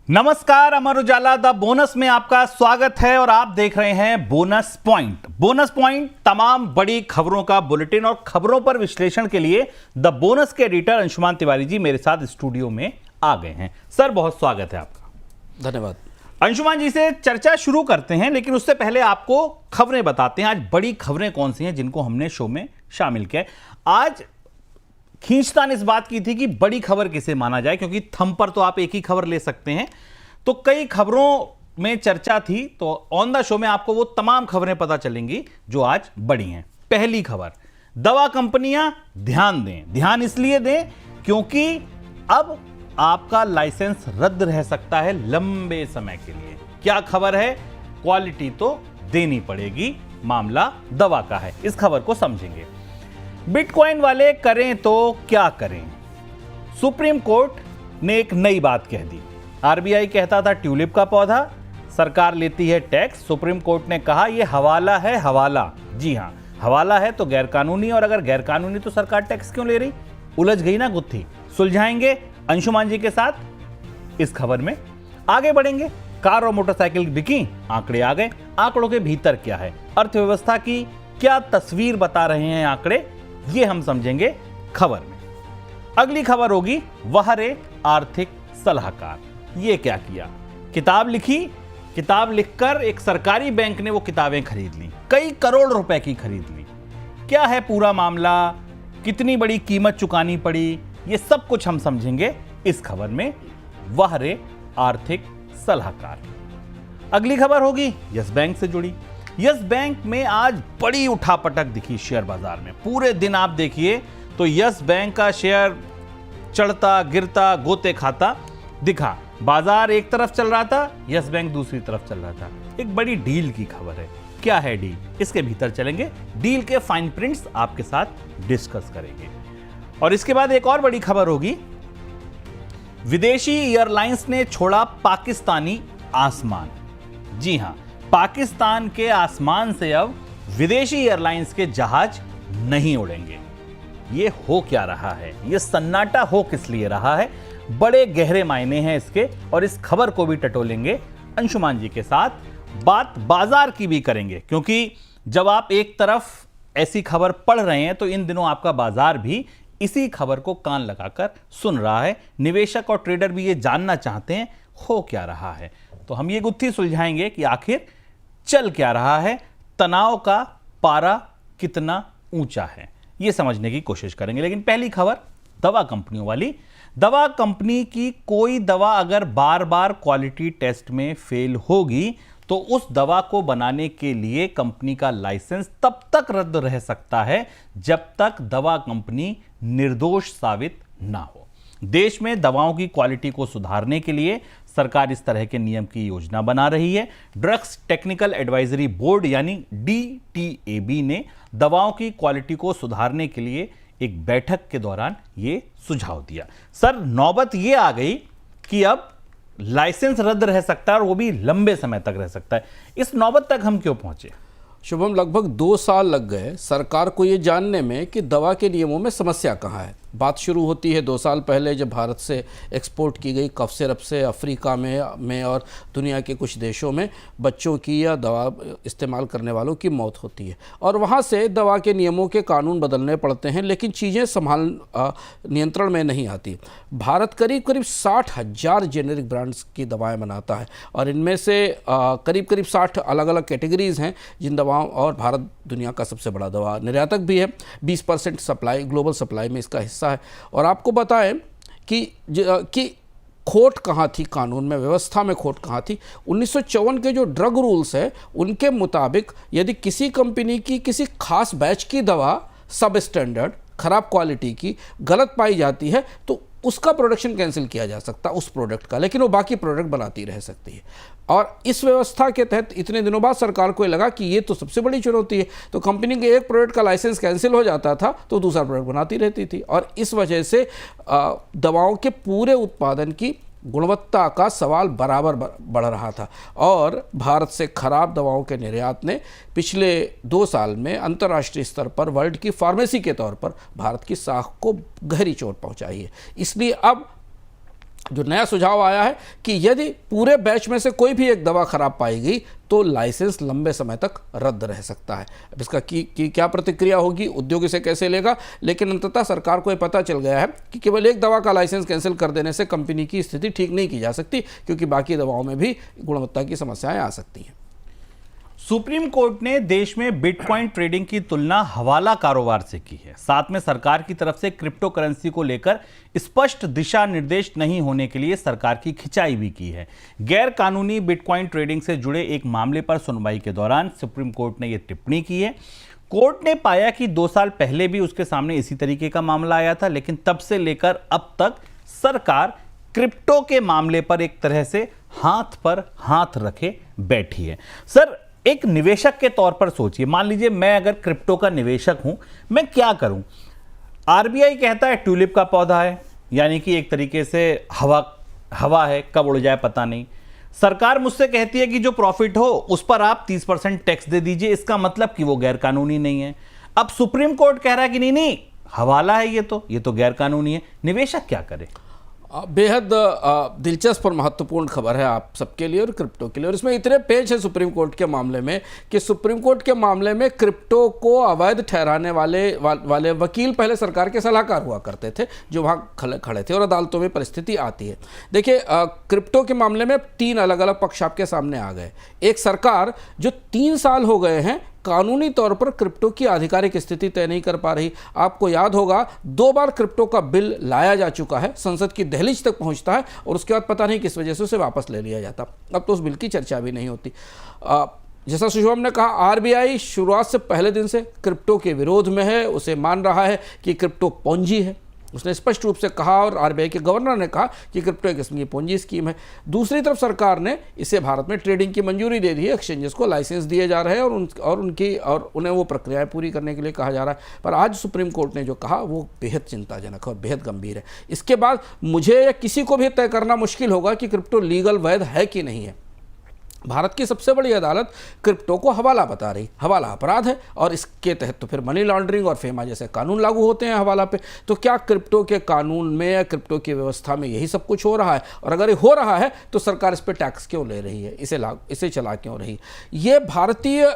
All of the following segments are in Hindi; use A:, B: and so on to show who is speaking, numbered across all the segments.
A: नमस्कार, अमर उजाला द बोनस में आपका स्वागत है और आप देख रहे हैं बोनस पॉइंट। बोनस पॉइंट तमाम बड़ी खबरों का बुलेटिन और खबरों पर विश्लेषण के लिए द बोनस के एडिटर अंशुमान तिवारी जी मेरे साथ स्टूडियो में आ गए हैं। सर, बहुत स्वागत है आपका।
B: धन्यवाद।
A: अंशुमान जी से चर्चा शुरू करते हैं, लेकिन उससे पहले आपको खबरें बताते हैं। आज बड़ी खबरें कौन सी हैं जिनको हमने शो में शामिल किया है। आज खींचतान इस बात की थी कि बड़ी खबर किसे माना जाए, क्योंकि थंब पर तो आप एक ही खबर ले सकते हैं। तो कई खबरों में चर्चा थी, तो ऑन द शो में आपको वो तमाम खबरें पता चलेंगी जो आज बड़ी हैं। पहली खबर, दवा कंपनियां ध्यान दें। ध्यान इसलिए दें क्योंकि अब आपका लाइसेंस रद्द रह सकता है लंबे समय के लिए। क्या खबर है? क्वालिटी तो देनी पड़ेगी, मामला दवा का है। इस खबर को समझेंगे। बिटकॉइन वाले करें तो क्या करें? सुप्रीम कोर्ट ने एक नई बात कह दी। आरबीआई कहता था ट्यूलिप का पौधा, सरकार लेती है टैक्स। सुप्रीम कोर्ट ने कहा यह हवाला है, हवाला। जी हां, हवाला है तो गैरकानूनी, और अगर गैरकानूनी तो सरकार टैक्स क्यों ले रही? उलझ गई ना गुत्थी। सुलझाएंगे अंशुमान जी के साथ इस खबर में। आगे बढ़ेंगे। कार और मोटरसाइकिल बिकी, आंकड़े आ गए। आंकड़ों के भीतर क्या है? अर्थव्यवस्था की क्या तस्वीर बता रहे हैं आंकड़े, ये हम समझेंगे खबर में। अगली खबर होगी वहरे आर्थिक सलाहकार। ये क्या किया? किताब लिखी। किताब लिखकर एक सरकारी बैंक ने वो किताबें खरीद ली, कई करोड़ रुपए की खरीद ली। क्या है पूरा मामला? कितनी बड़ी कीमत चुकानी पड़ी? ये सब कुछ हम समझेंगे इस खबर में। वहरे आर्थिक सलाहकार। अगली खबर होगी यस बैंक से जुड़ी। यस बैंक में आज बड़ी उठापटक दिखी शेयर बाजार में। पूरे दिन आप देखिए तो यस बैंक का शेयर चढ़ता गिरता गोते खाता दिखा। बाजार एक तरफ चल रहा था, यस बैंक दूसरी तरफ चल रहा था। एक बड़ी डील की खबर है। क्या है डील? इसके भीतर चलेंगे। डील के फाइन प्रिंट्स आपके साथ डिस्कस करेंगे। और इसके बाद एक और बड़ी खबर होगी, विदेशी एयरलाइंस ने छोड़ा पाकिस्तानी आसमान। जी हां, पाकिस्तान के आसमान से अब विदेशी एयरलाइंस के जहाज नहीं उड़ेंगे। ये हो क्या रहा है? ये सन्नाटा हो किस लिए रहा है? बड़े गहरे मायने हैं इसके, और इस खबर को भी टटोलेंगे अंशुमान जी के साथ। बात बाजार की भी करेंगे, क्योंकि जब आप एक तरफ ऐसी खबर पढ़ रहे हैं तो इन दिनों आपका बाजार भी इसी खबर को कान लगाकर सुन रहा है। निवेशक और ट्रेडर भी ये जानना चाहते हैं हो क्या रहा है। तो हम ये गुत्थी सुलझाएंगे कि आखिर चल क्या रहा है, तनाव का पारा कितना ऊंचा है, यह समझने की कोशिश करेंगे। लेकिन पहली खबर दवा कंपनियों वाली। दवा कंपनी की कोई दवा अगर बार बार क्वालिटी टेस्ट में फेल होगी तो उस दवा को बनाने के लिए कंपनी का लाइसेंस तब तक रद्द रह सकता है जब तक दवा कंपनी निर्दोष साबित ना हो। देश में दवाओं की क्वालिटी को सुधारने के लिए सरकार इस तरह के नियम की योजना बना रही है। ड्रग्स टेक्निकल एडवाइजरी बोर्ड यानी DTAB ने दवाओं की क्वालिटी को सुधारने के लिए एक बैठक के दौरान यह सुझाव दिया। सर, नौबत यह आ गई कि अब लाइसेंस रद्द रह सकता है और वो भी लंबे समय तक रह सकता है। इस नौबत तक हम क्यों पहुंचे?
B: शुभम, लगभग 2 साल लग गए सरकार को ये जानने में कि दवा के नियमों में समस्या कहाँ है। बात शुरू होती है 2 साल पहले जब भारत से एक्सपोर्ट की गई कफ सिरप से अफ्रीका में और दुनिया के कुछ देशों में बच्चों की या दवा इस्तेमाल करने वालों की मौत होती है, और वहाँ से दवा के नियमों के कानून बदलने पड़ते हैं, लेकिन चीज़ें नियंत्रण में नहीं आती। भारत करीब करीब 60,000 जेनेरिक ब्रांड्स की दवाएँ बनाता है, और इनमें से करीब करीब 60 अलग अलग कैटेगरीज़ हैं जिन दवाओं, और भारत दुनिया का सबसे बड़ा दवा निर्यातक भी है। 20% सप्लाई, ग्लोबल सप्लाई में इसका हिस्सा है। और आपको बताएं कि खोट कहाँ थी कानून में, व्यवस्था में खोट कहाँ थी। 1954 के जो ड्रग रूल्स है उनके मुताबिक यदि किसी कंपनी की किसी खास बैच की दवा सब स्टैंडर्ड, खराब क्वालिटी की, गलत पाई जाती है तो उसका प्रोडक्शन कैंसिल किया जा सकता उस प्रोडक्ट का, लेकिन वो बाकी प्रोडक्ट बनाती रह सकती है। और इस व्यवस्था के तहत इतने दिनों बाद सरकार को लगा कि ये तो सबसे बड़ी चुनौती है, तो कंपनी के एक प्रोडक्ट का लाइसेंस कैंसिल हो जाता था तो दूसरा प्रोडक्ट बनाती रहती थी, और इस वजह से दवाओं के पूरे उत्पादन की गुणवत्ता का सवाल बराबर बढ़ रहा था। और भारत से खराब दवाओं के निर्यात ने पिछले 2 साल में अंतर्राष्ट्रीय स्तर पर वर्ल्ड की फार्मेसी के तौर पर भारत की साख को गहरी चोट पहुंचाई है। इसलिए अब जो नया सुझाव आया है कि यदि पूरे बैच में से कोई भी एक दवा खराब पाई गई तो लाइसेंस लंबे समय तक रद्द रह सकता है। अब इसका की क्या प्रतिक्रिया होगी, उद्योग इसे कैसे लेगा, लेकिन अंततः सरकार को ये पता चल गया है कि केवल एक दवा का लाइसेंस कैंसिल कर देने से कंपनी की स्थिति ठीक नहीं की जा सकती, क्योंकि बाकी दवाओं में भी गुणवत्ता की समस्याएं आ सकती हैं।
A: सुप्रीम कोर्ट ने देश में बिटकॉइन ट्रेडिंग की तुलना हवाला कारोबार से की है। साथ में सरकार की तरफ से क्रिप्टो करेंसी को लेकर स्पष्ट दिशा निर्देश नहीं होने के लिए सरकार की खिंचाई भी की है। गैर कानूनी बिटकॉइन ट्रेडिंग से जुड़े एक मामले पर सुनवाई के दौरान सुप्रीम कोर्ट ने यह टिप्पणी की है। कोर्ट ने पाया कि 2 साल पहले भी उसके सामने इसी तरीके का मामला आया था, लेकिन तब से लेकर अब तक सरकार क्रिप्टो के मामले पर एक तरह से हाथ पर हाथ रखे बैठी है। सर, एक निवेशक के तौर पर सोचिए, मान लीजिए मैं अगर क्रिप्टो का निवेशक हूं, मैं क्या करूं? आरबीआई कहता है ट्यूलिप का पौधा है, यानी कि एक तरीके से हवा है, कब उड़ जाए पता नहीं। सरकार मुझसे कहती है कि जो प्रॉफिट हो उस पर आप 30% टैक्स दे दीजिए, इसका मतलब कि वो गैर कानूनी नहीं है। अब सुप्रीम कोर्ट कह रहा है कि नहीं नहीं, हवाला है, ये तो गैर कानूनी है। निवेशक क्या करे?
B: बेहद दिलचस्प और महत्वपूर्ण खबर है आप सबके लिए और क्रिप्टो के लिए। और इसमें इतने पेच है सुप्रीम कोर्ट के मामले में कि सुप्रीम कोर्ट के मामले में क्रिप्टो को अवैध ठहराने वाले वकील पहले सरकार के सलाहकार हुआ करते थे, जो वहाँ खड़े थे, और अदालतों में परिस्थिति आती है। देखिए, क्रिप्टो के मामले में 3 अलग अलग पक्ष आपके सामने आ गए। एक सरकार जो 3 साल हो गए हैं कानूनी तौर पर क्रिप्टो की आधिकारिक स्थिति तय नहीं कर पा रही। आपको याद होगा 2 बार क्रिप्टो का बिल लाया जा चुका है, संसद की दहलीज तक पहुंचता है और उसके बाद पता नहीं किस वजह से उसे वापस ले लिया जाता। अब तो उस बिल की चर्चा भी नहीं होती। जैसा शुभम ने कहा, आरबीआई शुरुआत से पहले दिन से क्रिप्टो के विरोध में है, उसे मान रहा है कि क्रिप्टो पोंजी है। उसने स्पष्ट रूप से कहा और आरबीआई के गवर्नर ने कहा कि क्रिप्टो एक किस्म की पोंजी स्कीम है। दूसरी तरफ सरकार ने इसे भारत में ट्रेडिंग की मंजूरी दे दी है, एक्सचेंजेस को लाइसेंस दिए जा रहे हैं और उन्हें वो प्रक्रियाएं पूरी करने के लिए कहा जा रहा है। पर आज सुप्रीम कोर्ट ने जो कहा वो बेहद चिंताजनक और बेहद गंभीर है। इसके बाद मुझे या किसी को भी तय करना मुश्किल होगा कि क्रिप्टो लीगल वैध है कि नहीं है। भारत की सबसे बड़ी अदालत क्रिप्टो को हवाला बता रही। हवाला अपराध है और इसके तहत तो फिर मनी लॉन्ड्रिंग और फेमा जैसे कानून लागू होते हैं हवाला पे। तो क्या क्रिप्टो के कानून में या क्रिप्टो की व्यवस्था में यही सब कुछ हो रहा है? और अगर ये हो रहा है तो सरकार इस पर टैक्स क्यों ले रही है, इसे चला क्यों रही? ये भारतीय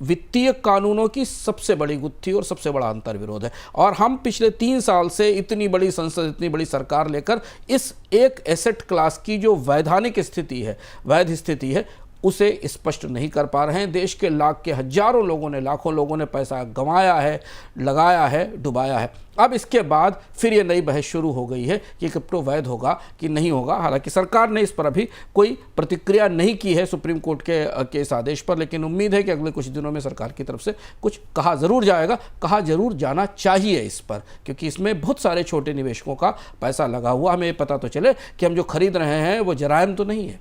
B: वित्तीय कानूनों की सबसे बड़ी गुत्थी और सबसे बड़ा अंतर्विरोध है। और हम पिछले 3 साल से इतनी बड़ी संसद, इतनी बड़ी सरकार लेकर इस एक एसेट क्लास की जो वैधानिक स्थिति है, वैध स्थिति है, उसे स्पष्ट नहीं कर पा रहे हैं। देश के हजारों लोगों ने, लाखों लोगों ने पैसा गंवाया है, लगाया है, डुबाया है। अब इसके बाद फिर ये नई बहस शुरू हो गई है कि क्रिप्टो वैध होगा कि नहीं होगा। हालांकि सरकार ने इस पर अभी कोई प्रतिक्रिया नहीं की है सुप्रीम कोर्ट के इस आदेश पर, लेकिन उम्मीद है कि अगले कुछ दिनों में सरकार की तरफ से कुछ कहा ज़रूर जाएगा, कहा ज़रूर जाना चाहिए इस पर, क्योंकि इसमें बहुत सारे छोटे निवेशकों का पैसा लगा हुआ। हमें पता तो चले कि हम जो खरीद रहे हैं वो जराइम तो नहीं है।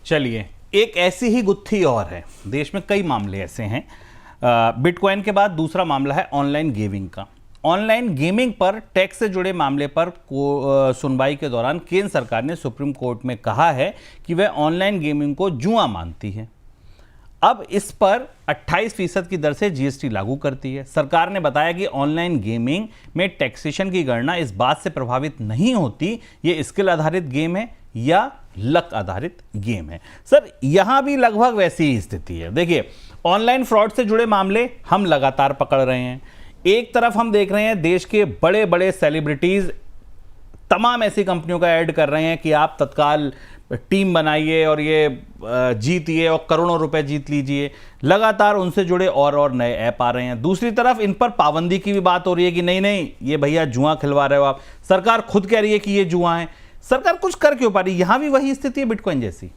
A: चलिए, एक ऐसी ही गुत्थी और है। देश में कई मामले ऐसे हैं। बिटकॉइन के बाद दूसरा मामला है ऑनलाइन गेमिंग का। ऑनलाइन गेमिंग पर टैक्स से जुड़े मामले पर सुनवाई के दौरान केंद्र सरकार ने सुप्रीम कोर्ट में कहा है कि वह ऑनलाइन गेमिंग को जुआ मानती है। अब इस पर 28% की दर से जीएसटी लागू करती है। सरकार ने बताया कि ऑनलाइन गेमिंग में टैक्सेशन की गणना इस बात से प्रभावित नहीं होती ये स्किल आधारित गेम है या लक आधारित गेम है। सर, यहां भी लगभग वैसी ही स्थिति है। देखिए, ऑनलाइन फ्रॉड से जुड़े मामले हम लगातार पकड़ रहे हैं। एक तरफ हम देख रहे हैं देश के बड़े बड़े सेलिब्रिटीज तमाम ऐसी कंपनियों का ऐड कर रहे हैं कि आप तत्काल टीम बनाइए और ये जीतिए और करोड़ों रुपए जीत लीजिए। लगातार उनसे जुड़े और नए ऐप आ रहे हैं। दूसरी तरफ इन पर पाबंदी की भी बात हो रही है कि नहीं ये भैया जुआ खिलवा रहे हो आप। सरकार खुद कह रही है कि ये जुआ है। सरकार कुछ कर क्यों पा रही? यहां भी वही स्थिति है बिटकॉइन जैसी।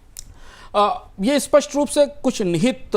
B: ये स्पष्ट रूप से कुछ निहित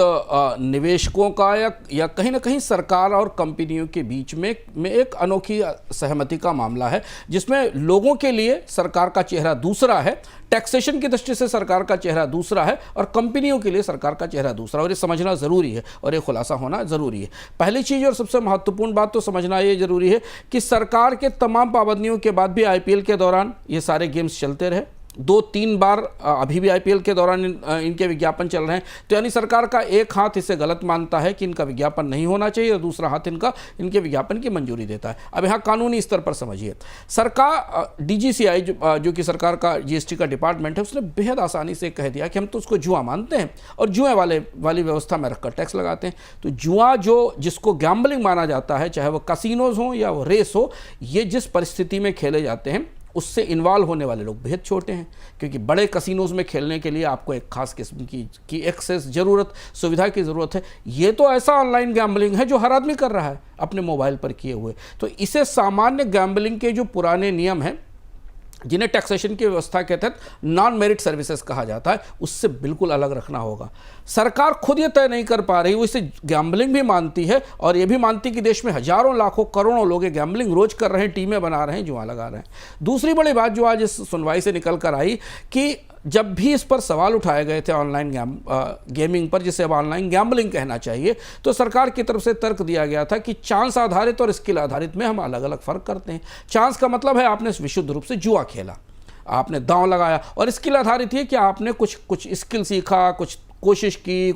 B: निवेशकों का या कहीं ना कहीं सरकार और कंपनियों के बीच में एक अनोखी सहमति का मामला है, जिसमें लोगों के लिए सरकार का चेहरा दूसरा है, टैक्सेशन की दृष्टि से सरकार का चेहरा दूसरा है और कंपनियों के लिए सरकार का चेहरा दूसरा। और ये समझना ज़रूरी है और ये खुलासा होना ज़रूरी है। पहली चीज़ और सबसे महत्वपूर्ण बात तो समझना ये ज़रूरी है कि सरकार के तमाम पाबंदियों के बाद भी IPL के दौरान ये सारे गेम्स चलते रहे। 2-3 बार अभी भी आईपीएल के दौरान इनके विज्ञापन चल रहे हैं। तो यानी सरकार का एक हाथ इसे गलत मानता है कि इनका विज्ञापन नहीं होना चाहिए और दूसरा हाथ इनके विज्ञापन की मंजूरी देता है। अब यहाँ कानूनी स्तर पर समझिए, सरकार डीजीसीआई जो कि सरकार का जीएसटी का डिपार्टमेंट है, उसने बेहद आसानी से कह दिया कि हम तो उसको जुआ मानते हैं और जुए वाली व्यवस्था में रखकर टैक्स लगाते हैं। तो जुआ जिसको गैम्बलिंग माना जाता है, चाहे वो कैसीनोज हो या वो रेस हो, ये जिस परिस्थिति में खेले जाते हैं उससे इन्वॉल्व होने वाले लोग बेहद छोटे हैं, क्योंकि बड़े कसिनोज में खेलने के लिए आपको एक खास किस्म की एक्सेस सुविधा की ज़रूरत है। ये तो ऐसा ऑनलाइन गैम्बलिंग है जो हर आदमी कर रहा है अपने मोबाइल पर किए हुए। तो इसे सामान्य गैम्बलिंग के जो पुराने नियम हैं, जिन्हें टैक्सेशन की व्यवस्था के तहत नॉन मेरिट सर्विसेज कहा जाता है, उससे बिल्कुल अलग रखना होगा। सरकार खुद ये तय नहीं कर पा रही, वो इसे गैम्बलिंग भी मानती है और ये भी मानती कि देश में हजारों लाखों करोड़ों लोग गैम्बलिंग रोज कर रहे हैं, टीमें बना रहे हैं, जुआ लगा रहे हैं। दूसरी बड़ी बात जो आज इस सुनवाई से निकल कर आई कि जब भी इस पर सवाल उठाए गए थे ऑनलाइन गेमिंग पर, जिसे अब ऑनलाइन गैम्बलिंग कहना चाहिए, तो सरकार की तरफ से तर्क दिया गया था कि चांस आधारित और स्किल आधारित में हम अलग अलग फर्क करते हैं। चांस का मतलब है आपने विशुद्ध रूप से जुआ खेला, आपने दांव लगाया, और स्किल आधारित ये कि आपने कुछ स्किल सीखा, कुछ कोशिश की,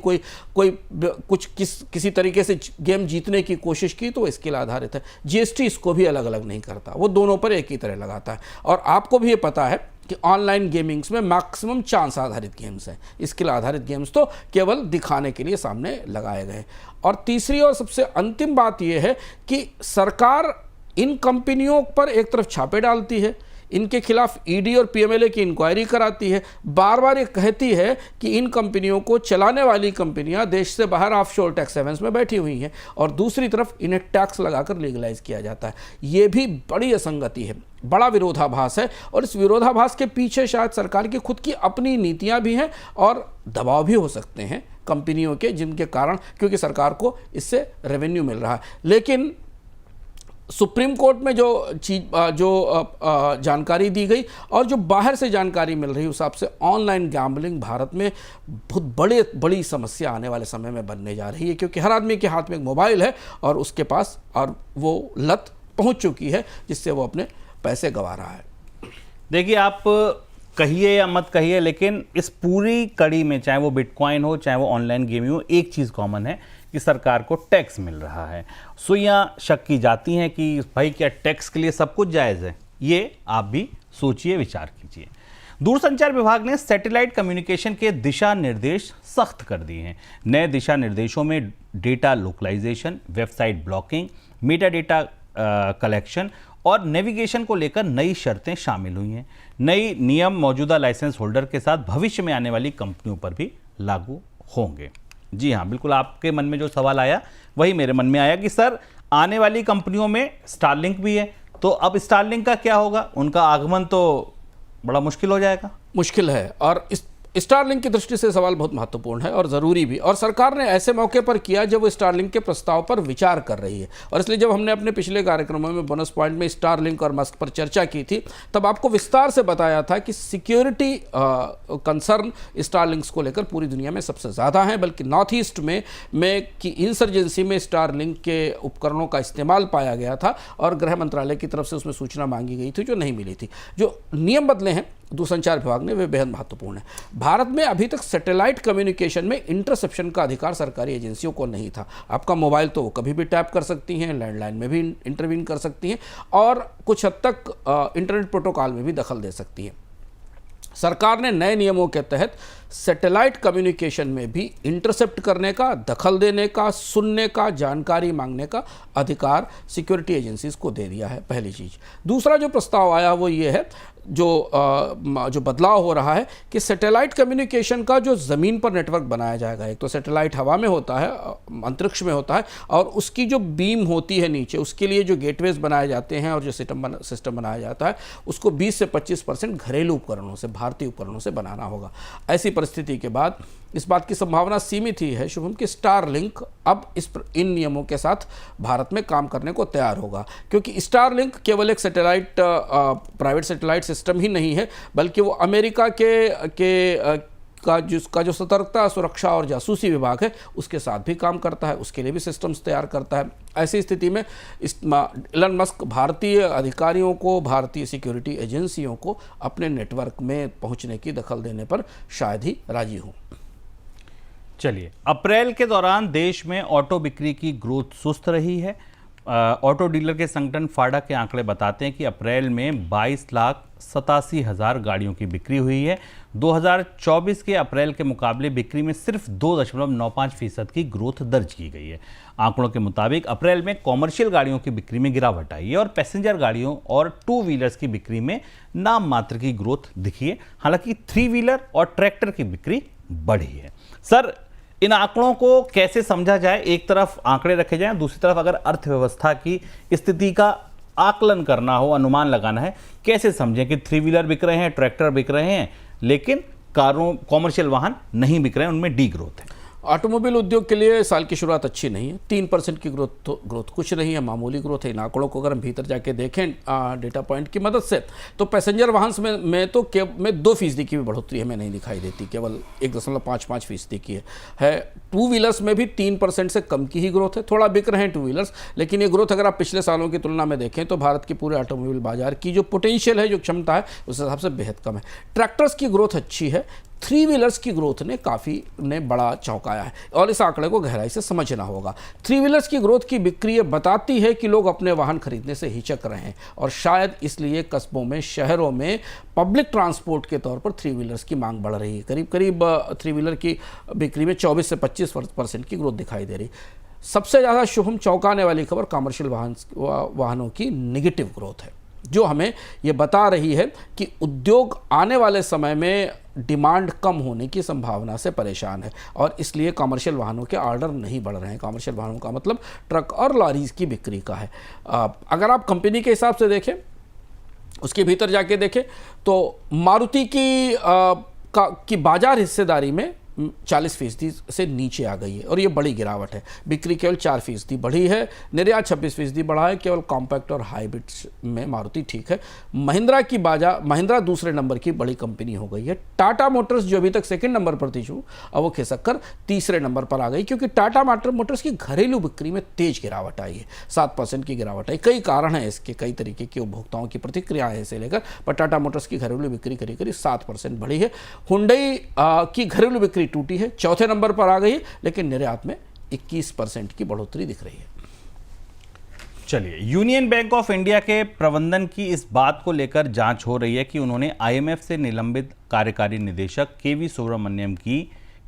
B: किसी तरीके से गेम जीतने की कोशिश की, तो वो स्किल आधारित है। जीएसटी इसको भी अलग अलग नहीं करता, वो दोनों पर एक ही तरह लगाता है। और आपको भी ये पता है कि ऑनलाइन गेमिंग्स में मैक्सिमम चांस आधारित गेम्स हैं, स्किल आधारित गेम्स तो केवल दिखाने के लिए सामने लगाए गए। और तीसरी और सबसे अंतिम बात यह है कि सरकार इन कंपनियों पर एक तरफ छापे डालती है, इनके खिलाफ ईडी और पीएमएलए की इंक्वायरी कराती है, बार बार ये कहती है कि इन कंपनियों को चलाने वाली कंपनियां देश से बाहर ऑफशोर टैक्स हेवन्स में बैठी हुई हैं, और दूसरी तरफ इन्हें टैक्स लगाकर लीगलाइज किया जाता है। ये भी बड़ी असंगति है, बड़ा विरोधाभास है, और इस विरोधाभास के पीछे शायद सरकार की खुद की अपनी नीतियां भी हैं और दबाव भी हो सकते हैं कंपनियों के, जिनके कारण, क्योंकि सरकार को इससे रेवेन्यू मिल रहा है। लेकिन सुप्रीम कोर्ट में जो जानकारी दी गई और जो बाहर से जानकारी मिल रही है, उस हिसाब से ऑनलाइन गैम्बलिंग भारत में बहुत बड़ी समस्या आने वाले समय में बनने जा रही है, क्योंकि हर आदमी के हाथ में एक मोबाइल है और उसके पास और वो लत पहुंच चुकी है जिससे वो अपने पैसे गंवा रहा है।
A: देखिए, आप कहिए या मत कहिए, लेकिन इस पूरी कड़ी में, चाहे वो बिटकॉइन हो, चाहे वो ऑनलाइन गेमिंग हो, एक चीज़ कॉमन है कि सरकार को टैक्स मिल रहा है। सुइयां शक की जाती हैं कि भाई क्या टैक्स के लिए सब कुछ जायज़ है? ये आप भी सोचिए, विचार कीजिए। दूरसंचार विभाग ने सैटेलाइट कम्युनिकेशन के दिशा निर्देश सख्त कर दिए हैं। नए दिशा निर्देशों में data localisation, website blocking, meta data collection और नेविगेशन को लेकर नई शर्तें शामिल हुई हैं। नई नियम मौजूदा लाइसेंस होल्डर के साथ भविष्य में आने वाली कंपनियों पर भी लागू होंगे। जी हाँ, बिल्कुल आपके मन में जो सवाल आया वही मेरे मन में आया कि सर, आने वाली कंपनियों में स्टारलिंक भी है, तो अब स्टारलिंक का क्या होगा? उनका आगमन तो बड़ा मुश्किल हो जाएगा।
B: मुश्किल है, और स्टारलिंक की दृष्टि से सवाल बहुत महत्वपूर्ण है और ज़रूरी भी, और सरकार ने ऐसे मौके पर किया जब वो स्टारलिंक के प्रस्ताव पर विचार कर रही है। और इसलिए जब हमने अपने पिछले कार्यक्रमों में बोनस पॉइंट में स्टारलिंक और मस्क पर चर्चा की थी, तब आपको विस्तार से बताया था कि सिक्योरिटी कंसर्न स्टारलिंक्स को लेकर पूरी दुनिया में सबसे ज़्यादा हैं, बल्कि नॉर्थ ईस्ट में कि इंसर्जेंसी में स्टारलिंक के उपकरणों का इस्तेमाल पाया गया था और गृह मंत्रालय की तरफ से उसमें सूचना मांगी गई थी जो नहीं मिली थी। जो नियम बदले हैं दूरसंचार विभाग ने, वे बेहद महत्वपूर्ण है। भारत में अभी तक सैटेलाइट कम्युनिकेशन में इंटरसेप्शन का अधिकार सरकारी एजेंसियों को नहीं था। आपका मोबाइल तो वो कभी भी टैप कर सकती हैं, लैंडलाइन में भी इंटरवीन कर सकती हैं और कुछ हद तक इंटरनेट प्रोटोकॉल में भी दखल दे सकती हैं। सरकार ने नए नियमों के तहत सैटेलाइट कम्युनिकेशन में भी इंटरसेप्ट करने का, दखल देने का, सुनने का, जानकारी मांगने का अधिकार सिक्योरिटी एजेंसीज को दे दिया है, पहली चीज़। दूसरा जो प्रस्ताव आया वो ये है, जो बदलाव हो रहा है कि सैटेलाइट कम्युनिकेशन का जो ज़मीन पर नेटवर्क बनाया जाएगा, एक तो सैटेलाइट हवा में होता है, अंतरिक्ष में होता है, और उसकी जो बीम होती है नीचे, उसके लिए जो गेटवेज बनाए जाते हैं और जो सिस्टम बनाया जाता है, उसको 20 से 25% घरेलू उपकरणों से, भारतीय उपकरणों से बनाना होगा। ऐसी परिस्थिति के बाद इस बात की संभावना सीमित ही है शुभम कि स्टारलिंक अब इन नियमों के साथ भारत में काम करने को तैयार होगा, क्योंकि स्टारलिंक केवल एक प्राइवेट सैटेलाइट सिस्टम ही नहीं है, बल्कि वो अमेरिका के का जिसका जो सतर्कता, सुरक्षा और जासूसी विभाग है उसके साथ भी काम करता है, उसके लिए भी सिस्टम्स तैयार करता है। ऐसी स्थिति में इलन मस्क भारतीय अधिकारियों को, भारतीय सिक्योरिटी एजेंसियों को अपने नेटवर्क में पहुंचने की दखल देने पर शायद ही राजी हों।
A: चलिए, अप्रैल के दौरान देश में ऑटो बिक्री की ग्रोथ सुस्त रही है। ऑटो डीलर के संगठन फाडा के आंकड़े बताते हैं कि अप्रैल में 22,87,000 गाड़ियों की बिक्री हुई है। 2024 के अप्रैल के मुकाबले बिक्री में सिर्फ 2.95% की ग्रोथ दर्ज की गई है। आंकड़ों के मुताबिक अप्रैल में कॉमर्शियल गाड़ियों की बिक्री में गिरावट आई है और पैसेंजर गाड़ियों और 2 व्हीलर्स की बिक्री में नाम मात्र की ग्रोथ दिखी है। हालांकि 3 व्हीलर और ट्रैक्टर की बिक्री बढ़ी है। सर, इन आंकड़ों को कैसे समझा जाए? एक तरफ आंकड़े रखे जाएं, दूसरी तरफ अगर अर्थव्यवस्था की स्थिति का आकलन करना हो, अनुमान लगाना है, कैसे समझें कि 3 व्हीलर बिक रहे हैं, ट्रैक्टर बिक रहे हैं, लेकिन कारों, कॉमर्शियल वाहन नहीं बिक रहे हैं, उनमें डी ग्रोथ है?
B: ऑटोमोबाइल उद्योग के लिए साल की शुरुआत अच्छी नहीं है। 3% की ग्रोथ कुछ नहीं है, मामूली ग्रोथ है। इन आंकड़ों को अगर हम भीतर जाके देखें डेटा पॉइंट की मदद से, तो पैसेंजर वाहन में तो 2% की भी बढ़ोतरी हमें नहीं दिखाई देती, केवल 1.55% की है। 2 व्हीलर्स में भी 3% से कम की ही ग्रोथ है। थोड़ा बिक रहे हैं 2 व्हीलर्स, लेकिन ये ग्रोथ अगर आप पिछले सालों की तुलना में देखें तो भारत के पूरे ऑटोमोबाइल बाजार की जो पोटेंशियल है, जो क्षमता है, उस हिसाब से बेहद कम है। ट्रैक्टर्स की ग्रोथ अच्छी है। 3 व्हीलर्स की ग्रोथ ने बड़ा चौंकाया है और इस आंकड़े को गहराई से समझना होगा। 3 व्हीलर्स की ग्रोथ की बिक्री बताती है कि लोग अपने वाहन खरीदने से हिचक रहे हैं और शायद इसलिए कस्बों में, शहरों में पब्लिक ट्रांसपोर्ट के तौर पर 3 व्हीलर्स की मांग बढ़ रही है। करीब करीब 3 व्हीलर की बिक्री में 24 से 25% की ग्रोथ दिखाई दे रही। सबसे ज़्यादा शुभम चौंकाने वाली खबर कमर्शियल वाहनों की नेगेटिव ग्रोथ है, जो हमें ये बता रही है कि उद्योग आने वाले समय में डिमांड कम होने की संभावना से परेशान है और इसलिए कमर्शियल वाहनों के ऑर्डर नहीं बढ़ रहे हैं। कमर्शियल वाहनों का मतलब ट्रक और लॉरीज की बिक्री का है। अगर आप कंपनी के हिसाब से देखें, उसके भीतर जाके देखें, तो मारुति की बाजार हिस्सेदारी में 40% से नीचे आ गई है और ये बड़ी गिरावट है। बिक्री केवल 4% बढ़ी है, निर्यात 26% बढ़ा है। केवल कॉम्पैक्ट और हाइब्रिड्स में मारुति ठीक है। महिंद्रा दूसरे नंबर की बड़ी कंपनी हो गई है। टाटा मोटर्स, जो अभी तक सेकंड नंबर पर थी, अब वो खिसक कर तीसरे नंबर पर आ गई, क्योंकि टाटा मोटर्स की घरेलू बिक्री में तेज गिरावट आई है। 7% की गिरावट आई। कई कारण हैं इसके, कई तरीके के उपभोक्ताओं की प्रतिक्रियाएं इसे लेकर, पर टाटा मोटर्स की घरेलू बिक्री करीब करीब 7% बढ़ी है। हुंडई की घरेलू बिक्री टूटी है, चौथे नंबर पर आ गई है, लेकिन निर्यात में 21% की बढ़ोतरी दिख रही है।
A: चलिए, यूनियन बैंक ऑफ इंडिया के प्रबंधन की इस बात को लेकर जांच हो रही है कि उन्होंने आईएमएफ से निलंबित कार्यकारी निदेशक केवी सुब्रमण्यम की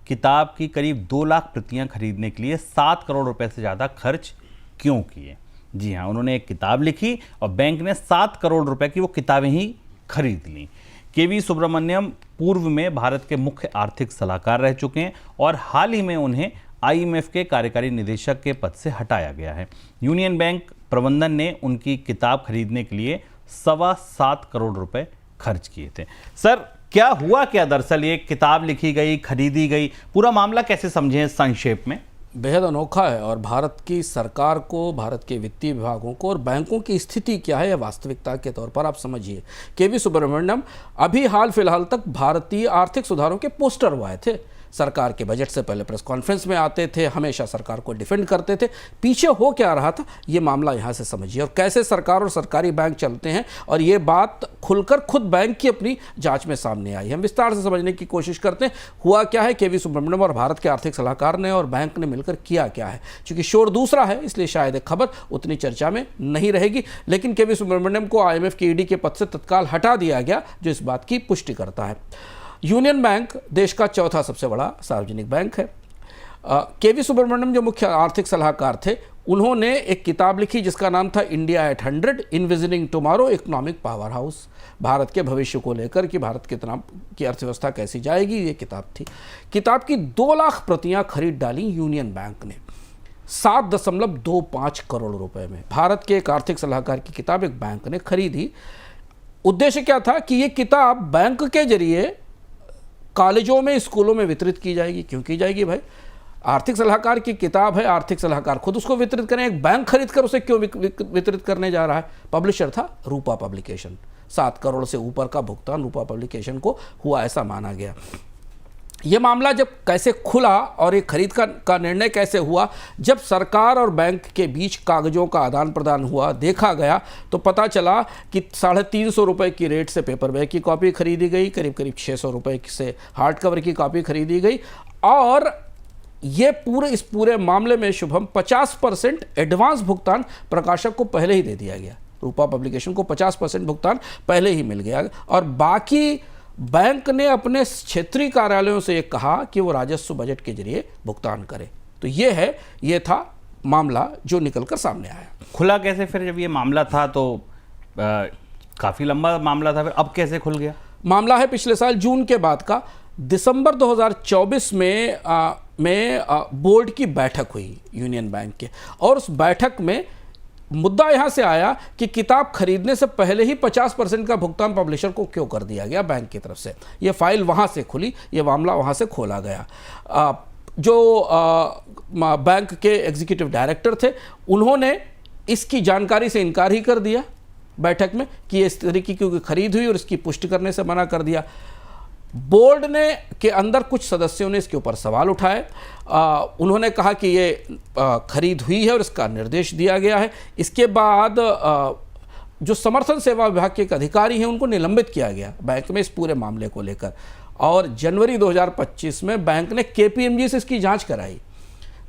A: किताब की करीब 2 लाख प्रतियां खरीदने के लिए 7 करोड़ रुपए से ज़्यादा खर्च क्यों किए। जी हाँ, उन्होंने एक किताब लिखी और बैंक ने 7 करोड़ रुपए की वो किताबें ही खरीद लीं। केवी सुब्रमण्यम पूर्व में भारत के मुख्य आर्थिक सलाहकार रह चुके हैं और हाल ही में उन्हें आईएमएफ के कार्यकारी निदेशक के पद से हटाया गया है। यूनियन बैंक प्रबंधन ने उनकी किताब खरीदने के लिए 7.25 करोड़ रुपए खर्च किए थे। सर, क्या हुआ क्या दरअसल? ये किताब लिखी गई, खरीदी गई, पूरा मामला कैसे समझें संक्षेप में?
B: बेहद अनोखा है और भारत की सरकार को, भारत के वित्तीय विभागों को और बैंकों की स्थिति क्या है, वास्तविकता के तौर पर आप समझिए। केवी सुब्रमण्यम अभी हाल फिलहाल तक भारतीय आर्थिक सुधारों के पोस्टर हुए थे। सरकार के बजट से पहले प्रेस कॉन्फ्रेंस में आते थे, हमेशा सरकार को डिफेंड करते थे। पीछे हो क्या रहा था, ये मामला यहाँ से समझिए और कैसे सरकार और सरकारी बैंक चलते हैं, और ये बात खुलकर खुद बैंक की अपनी जांच में सामने आई। हम विस्तार से समझने की कोशिश करते हैं हुआ क्या है, केवी सुब्रमण्यम और भारत के आर्थिक सलाहकार ने और बैंक ने मिलकर किया क्या है। चूंकि शोर दूसरा है, इसलिए शायद एक खबर उतनी चर्चा में नहीं रहेगी, लेकिन केवी सुब्रमण्यम को आईएमएफ के ईडी के पद से तत्काल हटा दिया गया, जो इस बात की पुष्टि करता है। यूनियन बैंक देश का चौथा सबसे बड़ा सार्वजनिक बैंक है। केवी सुब्रमण्यम जो मुख्य आर्थिक सलाहकार थे, उन्होंने एक किताब लिखी जिसका नाम था India at 100 envisioning tomorrow economic powerhouse. Bharat के भविष्य को लेकर कि भारत की अर्थव्यवस्था कैसी जाएगी, ये किताब थी। किताब की 2 लाख प्रतियां खरीद डाली यूनियन बैंक ने 7.25 करोड़ रुपए में। भारत के एक आर्थिक सलाहकार की किताब एक बैंक ने खरीदी। उद्देश्य क्या था कि ये किताब बैंक के जरिए कॉलेजों में, स्कूलों में वितरित की जाएगी। क्यों की जाएगी भाई? आर्थिक सलाहकार की किताब है, आर्थिक सलाहकार खुद उसको वितरित करें, एक बैंक खरीद कर उसे क्यों वितरित करने जा रहा है? पब्लिशर था रूपा पब्लिकेशन। 7 करोड़ से ऊपर का भुगतान रूपा पब्लिकेशन को हुआ, ऐसा माना गया। ये मामला जब कैसे खुला और ये खरीद का निर्णय कैसे हुआ, जब सरकार और बैंक के बीच कागजों का आदान प्रदान हुआ, देखा गया, तो पता चला कि 350 रुपये की रेट से पेपर बैग की कॉपी खरीदी गई, करीब करीब 600 रुपये से हार्ड कवर की कॉपी खरीदी गई। और ये इस पूरे मामले में शुभम 50% एडवांस भुगतान प्रकाशक को पहले ही दे दिया गया। रूपा पब्लिकेशन को 50% भुगतान पहले ही मिल गया और बाकी बैंक ने अपने क्षेत्रीय कार्यालयों से ये कहा कि वो राजस्व बजट के जरिए भुगतान करें। तो ये था मामला जो निकलकर सामने आया।
A: खुला कैसे फिर? जब ये मामला था तो काफ़ी लंबा मामला था, फिर अब कैसे खुल गया?
B: मामला है पिछले साल जून के बाद का। दिसंबर 2024 में बोर्ड की बैठक हुई यूनियन बैंक के, और उस बैठक में मुद्दा यहां से आया कि किताब खरीदने से पहले ही 50% का भुगतान पब्लिशर को क्यों कर दिया गया बैंक की तरफ से। यह फाइल वहां से खुली, यह मामला वहां से खोला गया। जो बैंक के एग्जीक्यूटिव डायरेक्टर थे, उन्होंने इसकी जानकारी से इनकार ही कर दिया बैठक में कि इस तरीके की खरीद हुई और इसकी पुष्टि करने से मना कर दिया। बोर्ड ने के अंदर कुछ सदस्यों ने इसके ऊपर सवाल उठाए। उन्होंने कहा कि ये खरीद हुई है और इसका निर्देश दिया गया है। इसके बाद जो समर्थन सेवा विभाग के एक अधिकारी हैं, उनको निलंबित किया गया बैंक में इस पूरे मामले को लेकर। और जनवरी 2025 में बैंक ने KPMG से इसकी जांच कराई।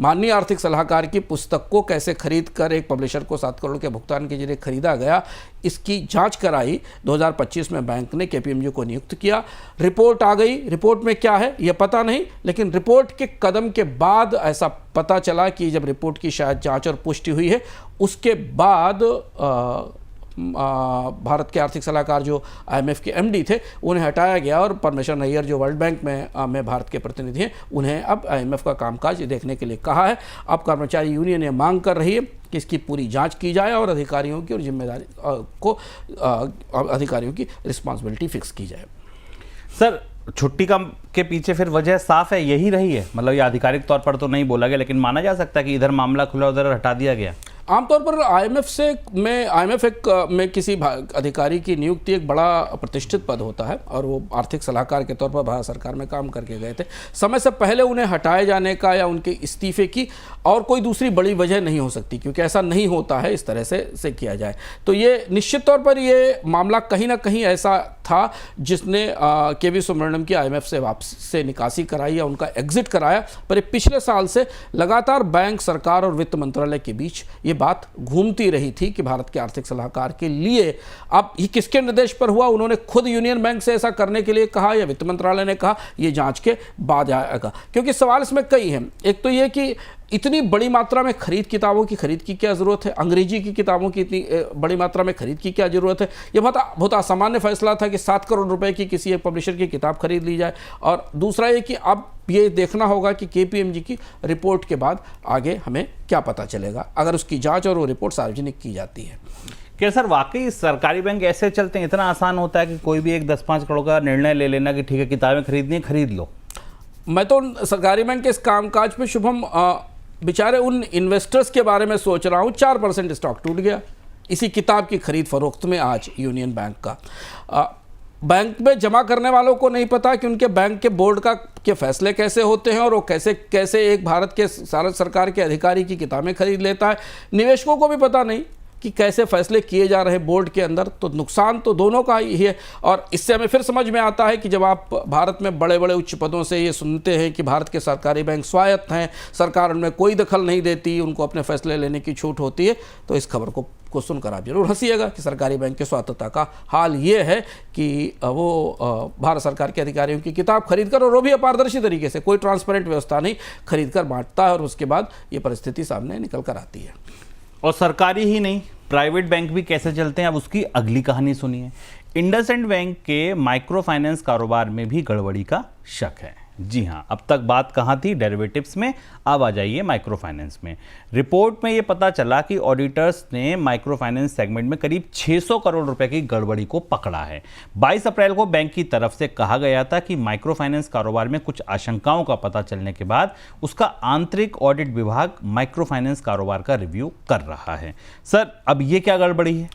B: माननीय आर्थिक सलाहकार की पुस्तक को कैसे खरीद कर एक पब्लिशर को 7 करोड़ के भुगतान के जरिए खरीदा गया, इसकी जांच कराई। 2025 में बैंक ने KPMG को नियुक्त किया। रिपोर्ट आ गई। रिपोर्ट में क्या है यह पता नहीं, लेकिन रिपोर्ट के कदम के बाद ऐसा पता चला कि जब रिपोर्ट की शायद जांच और पुष्टि हुई है, उसके बाद भारत के आर्थिक सलाहकार जो IMF के MD थे, उन्हें हटाया गया और परमेश्वर नैयर जो वर्ल्ड बैंक में भारत के प्रतिनिधि हैं, उन्हें अब IMF का कामकाज देखने के लिए कहा है। अब कर्मचारी यूनियन ये मांग कर रही है कि इसकी पूरी जांच की जाए और अधिकारियों की और जिम्मेदारी अधिकारियों की रिस्पॉन्सिबिलिटी फिक्स की जाए।
A: सर, छुट्टी के पीछे फिर वजह साफ है, यही रही है? मतलब ये आधिकारिक तौर पर तो नहीं बोला गया, लेकिन माना जा सकता है कि इधर मामला खुला, उधर हटा दिया गया।
B: आमतौर पर IMF में किसी अधिकारी की नियुक्ति एक बड़ा प्रतिष्ठित पद होता है और वो आर्थिक सलाहकार के तौर पर भारत सरकार में काम करके गए थे। समय से पहले उन्हें हटाए जाने का या उनके इस्तीफे की और कोई दूसरी बड़ी वजह नहीं हो सकती, क्योंकि ऐसा नहीं होता है इस तरह से किया जाए। तो ये निश्चित तौर पर ये मामला कहीं ना कहीं ऐसा था जिसने KV सुब्रमण्यम की IMF से वापसी से निकासी कराई या उनका एग्जिट कराया। पर पिछले साल से लगातार बैंक, सरकार और वित्त मंत्रालय के बीच ये बात घूमती रही थी कि भारत के आर्थिक सलाहकार के लिए अब ये किसके निर्देश पर हुआ। उन्होंने खुद यूनियन बैंक से ऐसा करने के लिए कहा या वित्त मंत्रालय ने कहा, ये जांच के बाद आएगा। क्योंकि सवाल इसमें कई हैं। एक तो ये कि इतनी बड़ी मात्रा में किताबों की खरीद की क्या ज़रूरत है, अंग्रेजी की किताबों की इतनी बड़ी मात्रा में खरीद की क्या ज़रूरत है। यह बहुत असामान्य फैसला था कि 7 करोड़ रुपए की किसी एक पब्लिशर की किताब खरीद ली जाए। और दूसरा ये कि अब ये देखना होगा कि KPMG की रिपोर्ट के बाद आगे हमें क्या पता चलेगा, अगर उसकी जांच और वो रिपोर्ट सार्वजनिक की जाती है।
A: क्या सर वाकई सरकारी बैंक ऐसे चलते हैं? इतना आसान होता है कि कोई भी एक 10-5 करोड़ का निर्णय ले लेना कि ठीक है किताबें खरीदनी है, खरीद लो?
B: मैं तो सरकारी बैंक के इस कामकाज पे शुभम बेचारे उन इन्वेस्टर्स के बारे में सोच रहा हूँ। 4% स्टॉक टूट गया इसी किताब की खरीद फरोख्त में आज यूनियन बैंक का। बैंक में जमा करने वालों को नहीं पता कि उनके बैंक के बोर्ड के फैसले कैसे होते हैं और वो कैसे एक भारत के सरकार के अधिकारी की किताबें खरीद लेता है। निवेशकों को भी पता नहीं कि कैसे फैसले किए जा रहे हैं बोर्ड के अंदर। तो नुकसान तो दोनों का ही है। और इससे हमें फिर समझ में आता है कि जब आप भारत में बड़े बड़े उच्च पदों से ये सुनते हैं कि भारत के सरकारी बैंक स्वायत्त हैं, सरकार उनमें कोई दखल नहीं देती, उनको अपने फैसले लेने की छूट होती है, तो इस खबर को सुनकर आप जरूर हंसिएगा कि सरकारी बैंक की स्वायत्तता का हाल ये है कि वो भारत सरकार के अधिकारियों की किताब खरीद कर, और वो भी अपारदर्शी तरीके से, कोई ट्रांसपेरेंट व्यवस्था नहीं, खरीद कर बांटता है और उसके बाद ये परिस्थिति सामने निकल कर आती है।
A: और सरकारी ही नहीं, प्राइवेट बैंक भी कैसे चलते हैं, अब उसकी अगली कहानी सुनिए। इंडसइंड बैंक के माइक्रो फाइनेंस कारोबार में भी गड़बड़ी का शक है। जी हां, अब तक बात कहां थी? डेरिवेटिव्स में, अब आ जाइए माइक्रो फाइनेंस में। रिपोर्ट में यह पता चला कि ऑडिटर्स ने माइक्रो फाइनेंस सेगमेंट में करीब 600 करोड़ रुपए की गड़बड़ी को पकड़ा है। 22 अप्रैल को बैंक की तरफ से कहा गया था कि माइक्रो फाइनेंस कारोबार में कुछ आशंकाओं का पता चलने के बाद उसका आंतरिक ऑडिट विभाग माइक्रो फाइनेंस कारोबार का रिव्यू कर रहा है। सर, अब ये क्या गड़बड़ी है?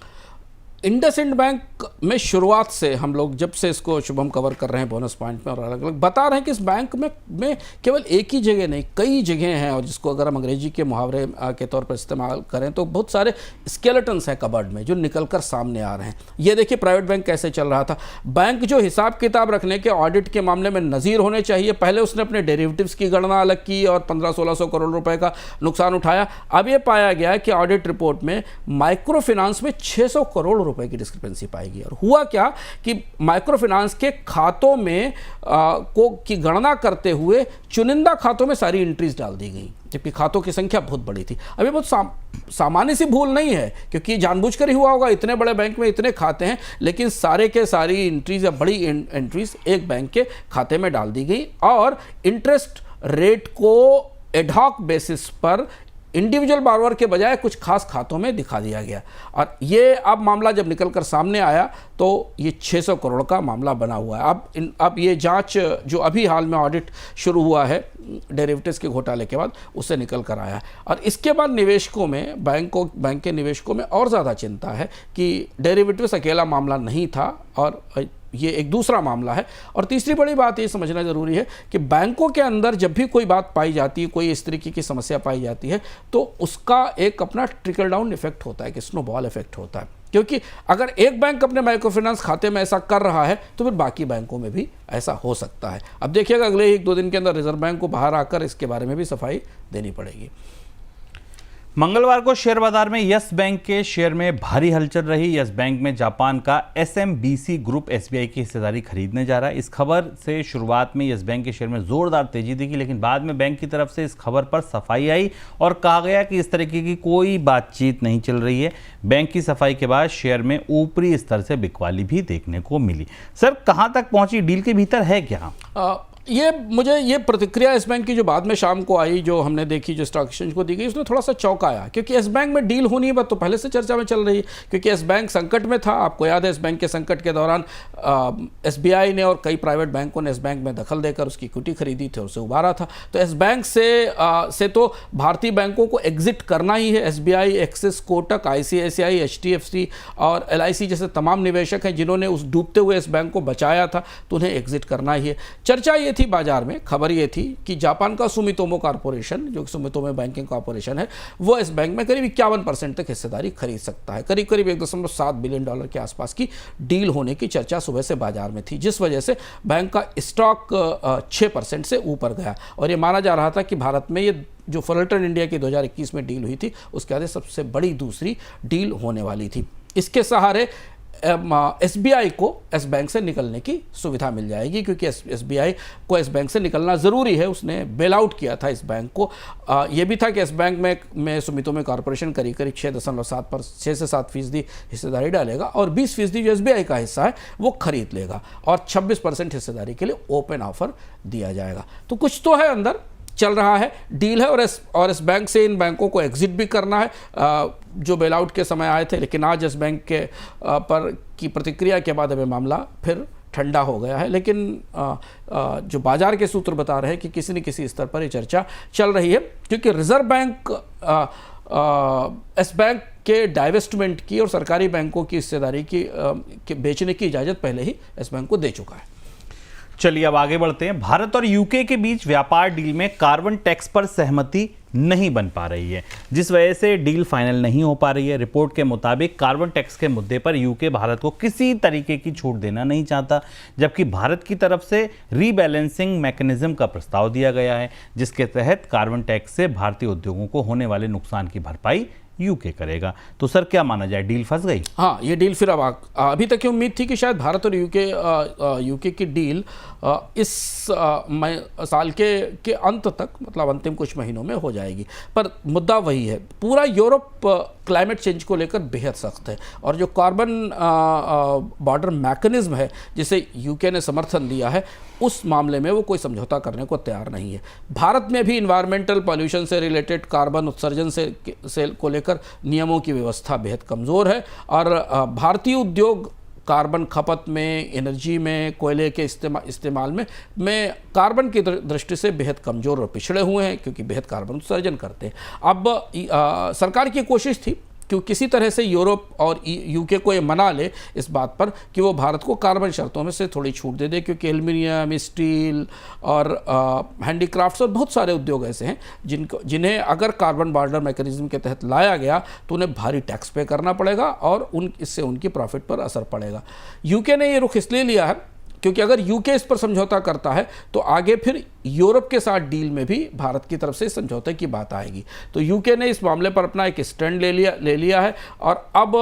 B: इंडसइंड बैंक में शुरुआत से हम लोग जब से इसको शुभम कवर कर रहे हैं बोनस पॉइंट में और अलग अलग बता रहे हैं कि इस बैंक में केवल एक ही जगह नहीं कई जगह हैं, और जिसको अगर हम अंग्रेजी के मुहावरे के तौर पर इस्तेमाल करें तो बहुत सारे स्केलेटन्स हैं कबर्ड में जो निकल कर सामने आ रहे हैं। ये देखिए प्राइवेट बैंक कैसे चल रहा था। बैंक जो हिसाब किताब रखने के ऑडिट के मामले में नज़ीर होने चाहिए, पहले उसने अपने डेरिवेटिव्स की गणना अलग की और 1500-1600 करोड़ रुपए का नुकसान उठाया। अब ये पाया गया कि ऑडिट रिपोर्ट में माइक्रो फाइनेंस में 600 करोड़ रुपए की डिस्क्रिपेंसी पाएगी। और हुआ क्या कि माइक्रो फाइनेंस के खातों में की गणना करते हुए चुनिंदा खातों में सारी एंट्रीज डाल दी गई, जबकि खातों की संख्या बहुत बड़ी थी। अभी बहुत सामान्य सी भूल नहीं है, क्योंकि जानबूझकर ही हुआ होगा। इतने बड़े बैंक में इतने खाते हैं, लेकिन सारे के सारी एंट्रीज या बड़ी एंट्रीज एक बैंक के खाते में डाल दी गई और इंटरेस्ट रेट को एडहॉक बेसिस पर इंडिविजुअल बारोवर के बजाय कुछ खास खातों में दिखा दिया गया। और ये अब मामला जब निकलकर सामने आया तो ये 600 करोड़ का मामला बना हुआ है। अब ये जांच जो अभी हाल में ऑडिट शुरू हुआ है डेरिवेटिव्स के घोटाले के बाद, उससे निकल कर आया। और इसके बाद निवेशकों में बैंक के निवेशकों में और ज़्यादा चिंता है कि डेरिवेटिव्स अकेला मामला नहीं था और ये एक दूसरा मामला है। और तीसरी बड़ी बात ये समझना ज़रूरी है कि बैंकों के अंदर जब भी कोई बात पाई जाती है, कोई इस तरीके की समस्या पाई जाती है, तो उसका एक अपना ट्रिकल डाउन इफेक्ट होता है कि स्नोबॉल इफेक्ट होता है। क्योंकि अगर एक बैंक अपने माइक्रो फाइनेंस खाते में ऐसा कर रहा है तो फिर बाकी बैंकों में भी ऐसा हो सकता है। अब देखिएगा अगले 1-2 दिन के अंदर रिजर्व बैंक को बाहर आकर इसके बारे में भी सफाई देनी पड़ेगी।
A: मंगलवार को शेयर बाजार में यस बैंक के शेयर में भारी हलचल रही। यस बैंक में जापान का एसएमबीसी ग्रुप एसबीआई की हिस्सेदारी खरीदने जा रहा है। इस खबर से शुरुआत में यस बैंक के शेयर में जोरदार तेजी दिखी, लेकिन बाद में बैंक की तरफ से इस खबर पर सफाई आई और कहा गया कि इस तरीके की कोई बातचीत नहीं चल रही है। बैंक की सफाई के बाद शेयर में ऊपरी स्तर से बिकवाली भी देखने को मिली। सर, कहां तक पहुंची? डील के भीतर है क्या?
B: ये प्रतिक्रिया इस बैंक की जो बाद में शाम को आई, जो हमने देखी, जो स्टॉक एक्सचेंज को दी गई, उसने थोड़ा सा चौंकाया। क्योंकि इस बैंक में डील होनी है बात तो पहले से चर्चा में चल रही है, क्योंकि इस बैंक संकट में था। आपको याद है इस बैंक के संकट के दौरान एसबीआई ने और कई प्राइवेट बैंकों ने इस बैंक में दखल देकर उसकी इक्विटी खरीदी थी और उसे उबारा था। तो इस बैंक से तो भारतीय बैंकों को एग्जिट करना ही है। SBI, axis, Kotak, ICICI, HDFC और एलआईसी जैसे तमाम निवेशक हैं जिन्होंने उस डूबते हुए इस बैंक को बचाया था, तो उन्हें एग्जिट करना ही है। चर्चा ये थी बाजार में, खबर ये थी कि जापान का सुमितोमो कॉर्पोरेशन, जो सुमितोमो बैंकिंग कॉर्पोरेशन है, वो इस बैंक में करीब 51% तक हिस्सेदारी खरीद सकता है। करीब करीब $1.7 बिलियन के आसपास की डील होने की चर्चा सुबह से बाजार में थी, जिस वजह से बैंक का स्टॉक 6% से ऊपर गया। और ये माना जा रहा था कि भारत में ये जो फुलरटन इंडिया की 2021 में डील हुई थी, उसके बाद सबसे बड़ी दूसरी डील होने वाली थी। इसके सहारे एसबीआई को इस बैंक से निकलने की सुविधा मिल जाएगी, क्योंकि एसबीआई को इस बैंक से निकलना ज़रूरी है। उसने बेल आउट किया था इस बैंक को। यह भी था कि इस बैंक में सुमितोमो कॉर्पोरेशन करीब 6 से 7% हिस्सेदारी डालेगा और 20% जो एसबीआई का हिस्सा है वो खरीद लेगा और 26% हिस्सेदारी के लिए ओपन ऑफर दिया जाएगा। तो कुछ तो है अंदर, चल रहा है, डील है। और इस बैंक से इन बैंकों को एग्जिट भी करना है जो बेल आउट के समय आए थे। लेकिन आज इस बैंक के पर की प्रतिक्रिया के बाद अभी मामला फिर ठंडा हो गया है। लेकिन जो बाजार के सूत्र बता रहे हैं कि किसी न किसी स्तर पर ये चर्चा चल रही है, क्योंकि रिजर्व बैंक इस बैंक के डाइवेस्टमेंट की और सरकारी बैंकों की हिस्सेदारी की बेचने की इजाज़त पहले ही इस बैंक को दे चुका है।
A: चलिए अब आगे बढ़ते हैं। भारत और यूके के बीच व्यापार डील में कार्बन टैक्स पर सहमति नहीं बन पा रही है, जिस वजह से डील फाइनल नहीं हो पा रही है। रिपोर्ट के मुताबिक कार्बन टैक्स के मुद्दे पर यूके भारत को किसी तरीके की छूट देना नहीं चाहता, जबकि भारत की तरफ से रीबैलेंसिंग मैकेनिज्म का प्रस्ताव दिया गया है, जिसके तहत कार्बन टैक्स से भारतीय उद्योगों को होने वाले नुकसान की भरपाई यूके करेगा। तो सर, क्या माना जाए, डील फंस गई?
B: हाँ, ये डील फिर अब अभी तक की उम्मीद थी कि शायद भारत और यूके की डील इस साल के अंत तक, मतलब अंतिम कुछ महीनों में हो जाएगी। पर मुद्दा वही है, पूरा यूरोप क्लाइमेट चेंज को लेकर बेहद सख्त है और जो कार्बन बॉर्डर मैकेनिज्म है जिसे यूके ने समर्थन दिया है, उस मामले में वो कोई समझौता करने को तैयार नहीं है। भारत में भी इन्वायरमेंटल पॉल्यूशन से रिलेटेड, कार्बन उत्सर्जन से को लेकर नियमों की व्यवस्था बेहद कमज़ोर है और भारतीय उद्योग कार्बन खपत में, एनर्जी में, कोयले के इस्तेमाल में कार्बन की दृष्टि से बेहद कमज़ोर और पिछड़े हुए हैं, क्योंकि बेहद कार्बन उत्सर्जन करते हैं। अब सरकार की कोशिश थी क्यों किसी तरह से यूरोप और यूके को ये मना ले इस बात पर कि वो भारत को कार्बन शर्तों में से थोड़ी छूट दे दे, क्योंकि एल्युमिनियम, स्टील और हैंडीक्राफ्ट्स और बहुत सारे उद्योग ऐसे हैं जिन्हें अगर कार्बन बॉर्डर मैकेनिज्म के तहत लाया गया तो उन्हें भारी टैक्स पे करना पड़ेगा और इससे उनकी प्रॉफिट पर असर पड़ेगा। यूके ने ये रुख इसलिए लिया है क्योंकि अगर यूके इस पर समझौता करता है तो आगे फिर यूरोप के साथ डील में भी भारत की तरफ से समझौते की बात आएगी। तो यूके ने इस मामले पर अपना एक स्टैंड ले लिया है और अब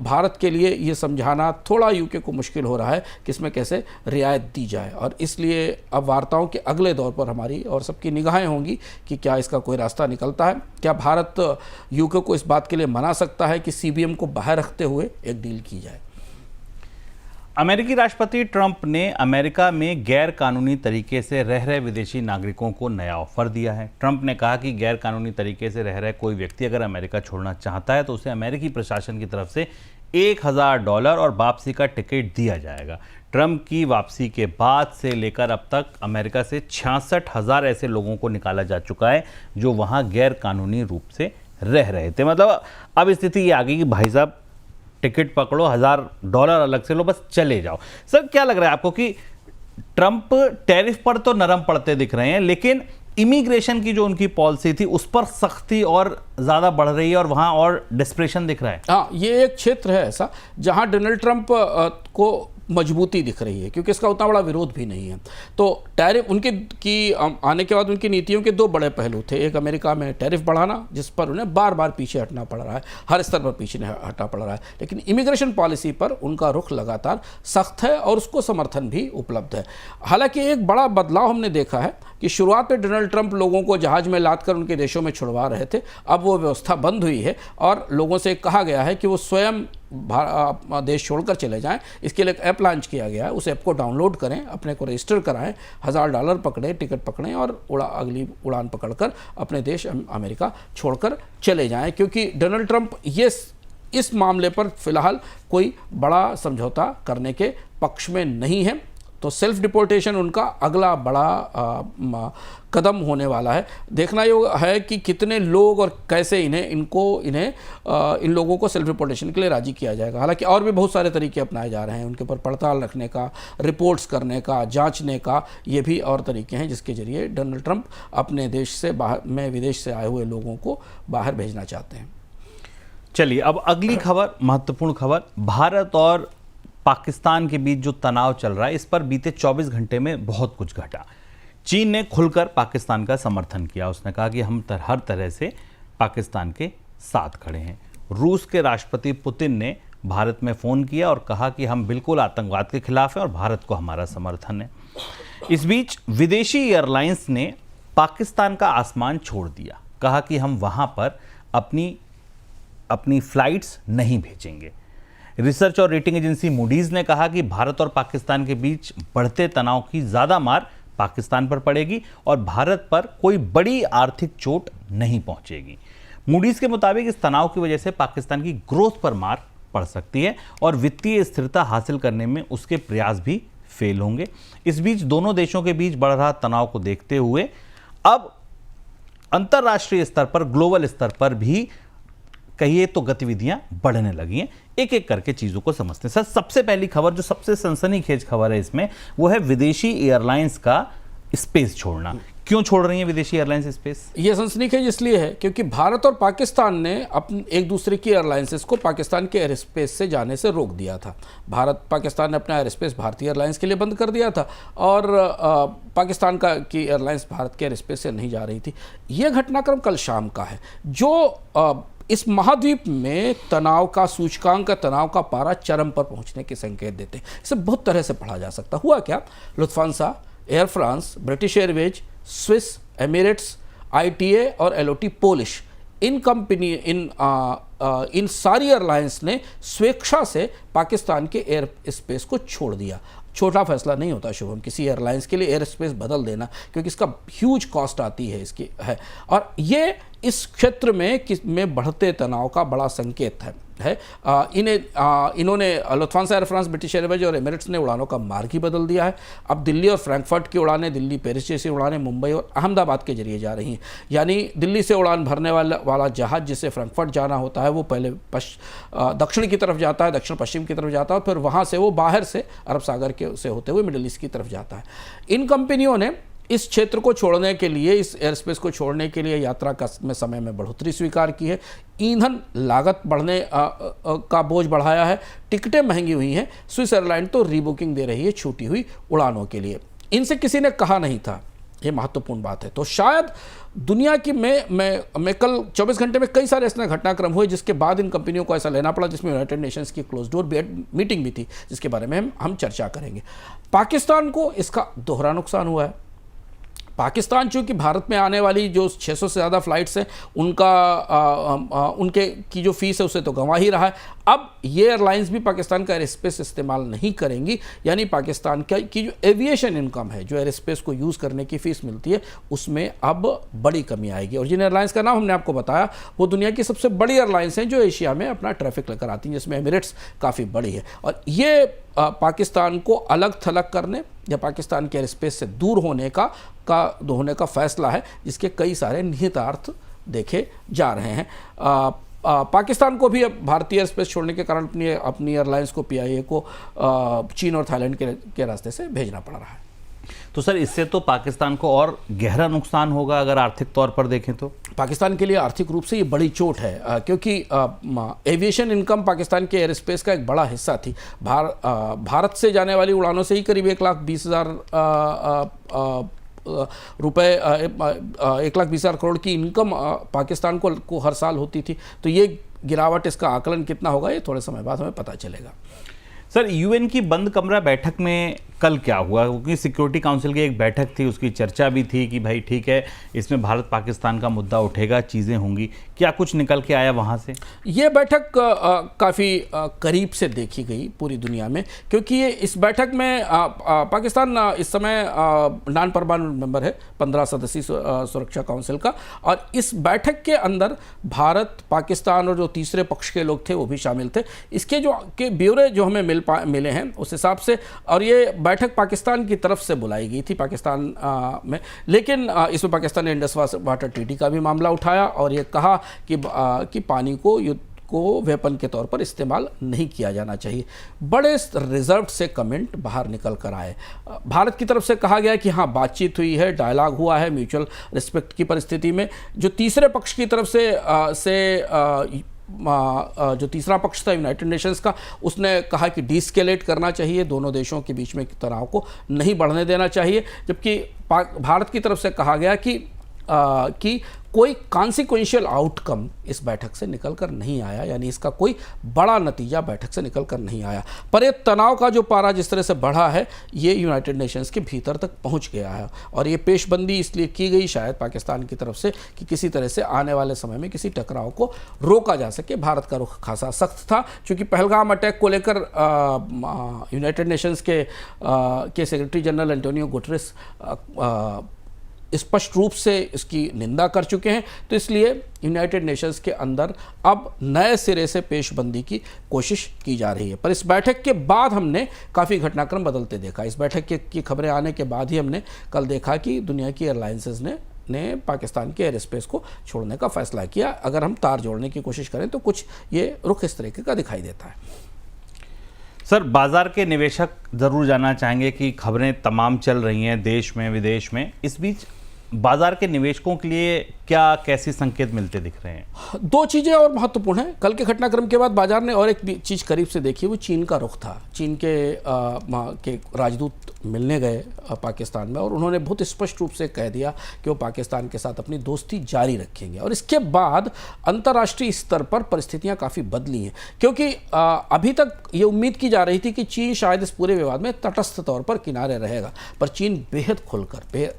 B: भारत के लिए ये समझाना थोड़ा यूके को मुश्किल हो रहा है कि इसमें कैसे रियायत दी जाए, और इसलिए अब वार्ताओं के अगले दौर पर हमारी और सबकी निगाहें होंगी कि क्या इसका कोई रास्ता निकलता है। क्या भारत यूके को इस बात के लिए मना सकता है कि CBM को बाहर रखते हुए एक डील की जाए।
A: अमेरिकी राष्ट्रपति ट्रंप ने अमेरिका में गैर कानूनी तरीके से रह रहे विदेशी नागरिकों को नया ऑफर दिया है। ट्रंप ने कहा कि गैर कानूनी तरीके से रह रहे कोई व्यक्ति अगर अमेरिका छोड़ना चाहता है तो उसे अमेरिकी प्रशासन की तरफ से $1000 और वापसी का टिकट दिया जाएगा। ट्रंप की वापसी के बाद से लेकर अब तक अमेरिका से 66,000 ऐसे लोगों को निकाला जा चुका है जो वहां गैर कानूनी रूप से रह रहे थे। मतलब अब स्थिति ये आ गई कि भाई साहब टिकट पकड़ो, $1000 अलग से लो, बस चले जाओ। सर क्या लग रहा है आपको कि ट्रंप टैरिफ पर तो नरम पड़ते दिख रहे हैं, लेकिन इमिग्रेशन की जो उनकी पॉलिसी थी उस पर सख्ती और ज़्यादा बढ़ रही है और वहाँ और डिस्प्रेशन दिख रहा है?
B: हाँ, ये एक क्षेत्र है ऐसा जहाँ डोनाल्ड ट्रंप को मजबूती दिख रही है, क्योंकि इसका उतना बड़ा विरोध भी नहीं है। तो टैरिफ उनकी आने के बाद उनकी नीतियों के दो बड़े पहलू थे। एक अमेरिका में टैरिफ बढ़ाना, जिस पर उन्हें बार बार पीछे हटना पड़ रहा है, हर स्तर पर पीछे हटना पड़ रहा है, लेकिन इमिग्रेशन पॉलिसी पर उनका रुख लगातार सख्त है और उसको समर्थन भी उपलब्ध है। हालांकि एक बड़ा बदलाव हमने देखा है कि शुरुआत में डोनाल्ड ट्रंप लोगों को जहाज में लाद कर उनके देशों में छुड़वा रहे थे, अब वो व्यवस्था बंद हुई है और लोगों से कहा गया है कि वो स्वयं देश छोड़कर चले जाएं। इसके लिए एक ऐप लॉन्च किया गया है, उस ऐप को डाउनलोड करें, अपने को रजिस्टर कराएं, $1000 पकड़ें, टिकट पकड़ें और अगली उड़ान पकड़कर अपने देश अमेरिका छोड़कर चले जाएं। क्योंकि डोनाल्ड ट्रंप इस मामले पर फिलहाल कोई बड़ा समझौता करने के पक्ष में नहीं है। तो सेल्फ डिपोर्टेशन उनका अगला बड़ा कदम होने वाला है। देखना ये है कि कितने लोग और कैसे इन लोगों को सेल्फ डिपोर्टेशन के लिए राजी किया जाएगा। हालांकि और भी बहुत सारे तरीके अपनाए जा रहे हैं, उनके ऊपर पड़ताल रखने का, रिपोर्ट्स करने का, जांचने का, ये भी और तरीके हैं जिसके जरिए डोनाल्ड ट्रंप अपने देश से विदेश से आए हुए लोगों को बाहर भेजना चाहते हैं।
A: चलिए अब अगली खबर, महत्वपूर्ण खबर, भारत और पाकिस्तान के बीच जो तनाव चल रहा है इस पर बीते 24 घंटे में बहुत कुछ घटा। चीन ने खुलकर पाकिस्तान का समर्थन किया, उसने कहा कि हम हर तरह से पाकिस्तान के साथ खड़े हैं। रूस के राष्ट्रपति पुतिन ने भारत में फ़ोन किया और कहा कि हम बिल्कुल आतंकवाद के खिलाफ हैं और भारत को हमारा समर्थन है। इस बीच विदेशी एयरलाइंस ने पाकिस्तान का आसमान छोड़ दिया, कहा कि हम वहाँ पर अपनी फ्लाइट्स नहीं भेजेंगे। रिसर्च और रेटिंग एजेंसी मूडीज ने कहा कि भारत और पाकिस्तान के बीच बढ़ते तनाव की ज़्यादा मार पाकिस्तान पर पड़ेगी और भारत पर कोई बड़ी आर्थिक चोट नहीं पहुंचेगी। मूडीज के मुताबिक इस तनाव की वजह से पाकिस्तान की ग्रोथ पर मार पड़ सकती है और वित्तीय स्थिरता हासिल करने में उसके प्रयास भी फेल होंगे। इस बीच दोनों देशों के बीच बढ़ रहा तनाव को देखते हुए अब अंतर्राष्ट्रीय स्तर पर, ग्लोबल स्तर पर भी कहिए तो गतिविधियां बढ़ने लगी हैं। एक एक करके चीजों को समझते हैं। सर सबसे पहली खबर जो सबसे सनसनीखेज खबर है इसमें वो है विदेशी एयरलाइंस का स्पेस छोड़ना। क्यों छोड़ रही हैं विदेशी एयरलाइंस स्पेस?
B: ये सनसनीखेज इसलिए है क्योंकि भारत और पाकिस्तान ने एक दूसरे की एयरलाइंसेस को पाकिस्तान के एयर स्पेस से जाने से रोक दिया था। पाकिस्तान ने अपना एयर स्पेस भारतीय एयरलाइंस के लिए बंद कर दिया था और पाकिस्तान की एयरलाइंस भारत के एयर स्पेस से नहीं जा रही थी। ये घटनाक्रम कल शाम का है जो इस महाद्वीप में तनाव का सूचकांक, तनाव का पारा चरम पर पहुंचने के संकेत देते हैं। इसे बहुत तरह से पढ़ा जा सकता। हुआ क्या, Lufthansa, air France, British Airways, Swiss, Emirates, ITA और LOT पोलिश, इन सारी एयरलाइंस ने स्वेच्छा से पाकिस्तान के एयर स्पेस को छोड़ दिया। छोटा फैसला नहीं होता शुभम किसी एयरलाइंस के लिए एयर स्पेस बदल देना, क्योंकि इसका ह्यूज कॉस्ट आती है इसकी है, और ये इस क्षेत्र में बढ़ते तनाव का बड़ा संकेत है। है। इन्होंने Lufthansa air France, British Airways और एमिरेट्स ने उड़ानों का मार्ग ही बदल दिया है। अब दिल्ली और फ्रैंकफर्ट की उड़ानें, दिल्ली पेरिस जैसी उड़ानें मुंबई और अहमदाबाद के जरिए जा रही हैं। यानी दिल्ली से उड़ान भरने वाला जहाज़ जिसे फ्रैंकफर्ट जाना होता है वो पहले दक्षिण की तरफ जाता है, दक्षिण पश्चिम की तरफ जाता है, और फिर वहाँ से वो बाहर से अरब सागर के से होते हुए मिडिल ईस्ट की तरफ जाता है। इन कंपनियों ने इस क्षेत्र को छोड़ने के लिए, इस एयर स्पेस को छोड़ने के लिए यात्रा में समय में बढ़ोतरी स्वीकार की है, ईंधन लागत बढ़ने का बोझ बढ़ाया है, टिकटें महंगी हुई हैं। स्विस एयरलाइन तो रीबुकिंग दे रही है छूटी हुई उड़ानों के लिए। इनसे किसी ने कहा नहीं था, ये महत्वपूर्ण बात है। तो शायद दुनिया की मैं कल 24 घंटे में कई सारे ऐसे घटनाक्रम हुए जिसके बाद इन कंपनियों को ऐसा लेना पड़ा, जिसमें यूनाइटेड नेशंस की क्लोज डोर मीटिंग भी थी, जिसके बारे में हम चर्चा करेंगे। पाकिस्तान को इसका दोहरा नुकसान हुआ है। पाकिस्तान चूँकि भारत में आने वाली जो 600 से ज़्यादा फ़्लाइट्स हैं उनके की जो फ़ीस है उसे तो गंवा ही रहा है। अब ये एयरलाइंस भी पाकिस्तान का एयर स्पेस इस्तेमाल नहीं करेंगी, यानी पाकिस्तान की जो एविएशन इनकम है, जो एयर स्पेस को यूज़ करने की फ़ीस मिलती है, उसमें अब बड़ी कमी आएगी। और जिन एयरलाइंस का नाम हमने आपको बताया वो दुनिया की सबसे बड़ी एयरलाइंस हैं जो एशिया में अपना ट्रैफिक लेकर आती हैं, जिसमें एमिरेट्स काफ़ी बड़ी है। और ये पाकिस्तान को अलग थलग करने या पाकिस्तान के एयर स्पेस से दूर होने का फैसला है, जिसके कई सारे निहितार्थ देखे जा रहे हैं। पाकिस्तान को भी अब भारतीय एयर स्पेस छोड़ने के कारण अपनी एयरलाइंस को, PIA को चीन और थाईलैंड के रास्ते से भेजना पड़ रहा है।
A: तो सर इससे तो पाकिस्तान को और गहरा नुकसान होगा अगर आर्थिक तौर पर देखें तो।
B: पाकिस्तान के लिए आर्थिक रूप से ये बड़ी चोट है, क्योंकि एविएशन इनकम पाकिस्तान के एयर स्पेस का एक बड़ा हिस्सा थी। भारत से जाने वाली उड़ानों से ही करीब 1,20,000 रुपए 1,20,000 करोड़ की इनकम पाकिस्तान को हर साल होती थी। तो ये गिरावट, इसका आकलन कितना होगा, ये थोड़े समय बाद हमें पता चलेगा।
A: सर UN की बंद कमरा बैठक में कल क्या हुआ, क्योंकि सिक्योरिटी काउंसिल की एक बैठक थी, उसकी चर्चा भी थी कि भाई ठीक है इसमें भारत पाकिस्तान का मुद्दा उठेगा, चीज़ें होंगी, क्या कुछ निकल के आया वहाँ से? ये
B: बैठक काफ़ी करीब से देखी गई पूरी दुनिया में, क्योंकि इस बैठक में पाकिस्तान इस समय नॉन परमानेंट मेंबर है 15 सदस्यीय सुरक्षा काउंसिल का, और इस बैठक के अंदर भारत, पाकिस्तान और जो तीसरे पक्ष के लोग थे वो भी शामिल थे। इसके ब्यौरे जो हमें मिले हैं उस हिसाब से, और ये बैठक पाकिस्तान की तरफ से बुलाई गई थी पाकिस्तान में, लेकिन इसमें पाकिस्तान ने इंडस वाटर ट्रीटी का भी मामला उठाया और ये कहा कि पानी को युद्ध को वेपन के तौर पर इस्तेमाल नहीं किया जाना चाहिए। बड़े रिजर्व से कमेंट बाहर निकल कर आए। भारत की तरफ से कहा गया कि हाँ बातचीत हुई है, डायलॉग हुआ है, म्यूचुअल रिस्पेक्ट की परिस्थिति में। जो तीसरे पक्ष की तरफ से जो तीसरा पक्ष था यूनाइटेड नेशंस का, उसने कहा कि डीस्केलेट करना चाहिए, दोनों देशों के बीच में तनाव को नहीं बढ़ने देना चाहिए। जबकि भारत की तरफ से कहा गया कि कोई कॉन्सिक्वेंशियल आउटकम इस बैठक से निकलकर नहीं आया, यानी इसका कोई बड़ा नतीजा बैठक से निकलकर नहीं आया। पर ये तनाव का जो पारा जिस तरह से बढ़ा है, ये यूनाइटेड नेशंस के भीतर तक पहुंच गया है। और ये पेशबंदी इसलिए की गई शायद पाकिस्तान की तरफ से कि किसी तरह से आने वाले समय में किसी टकराव को रोका जा सके। भारत का रुख खासा सख्त था, क्योंकि पहलगाम अटैक को लेकर यूनाइटेड नेशंस के सेक्रेटरी जनरल एंटोनियो गुटेरेस स्पष्ट रूप से इसकी निंदा कर चुके हैं। तो इसलिए यूनाइटेड नेशंस के अंदर अब नए सिरे से पेशबंदी की कोशिश की जा रही है। पर इस बैठक के बाद हमने काफ़ी घटनाक्रम बदलते देखा। इस बैठक की खबरें आने के बाद ही हमने कल देखा कि दुनिया की एयरलाइंसेज ने पाकिस्तान के एयर स्पेस को छोड़ने का फैसला किया। अगर हम तार जोड़ने की कोशिश करें तो कुछ ये रुख इस तरीके का दिखाई देता है।
A: सर बाजार के निवेशक ज़रूर जानना चाहेंगे कि खबरें तमाम चल रही हैं देश में विदेश में, इस बीच बाजार के निवेशकों के लिए क्या कैसी संकेत मिलते दिख रहे हैं?
B: दो चीज़ें और महत्वपूर्ण हैं। कल के घटनाक्रम के बाद बाजार ने और एक चीज़ करीब से देखी, वो चीन का रुख था। चीन के राजदूत मिलने गए पाकिस्तान में और उन्होंने बहुत स्पष्ट रूप से कह दिया कि वो पाकिस्तान के साथ अपनी दोस्ती जारी रखेंगे। और इसके बाद अंतर्राष्ट्रीय स्तर पर परिस्थितियां काफ़ी बदली हैं, क्योंकि अभी तक ये उम्मीद की जा रही थी कि चीन शायद इस पूरे विवाद में तटस्थ तौर पर किनारे रहेगा, पर चीन बेहद खुलकर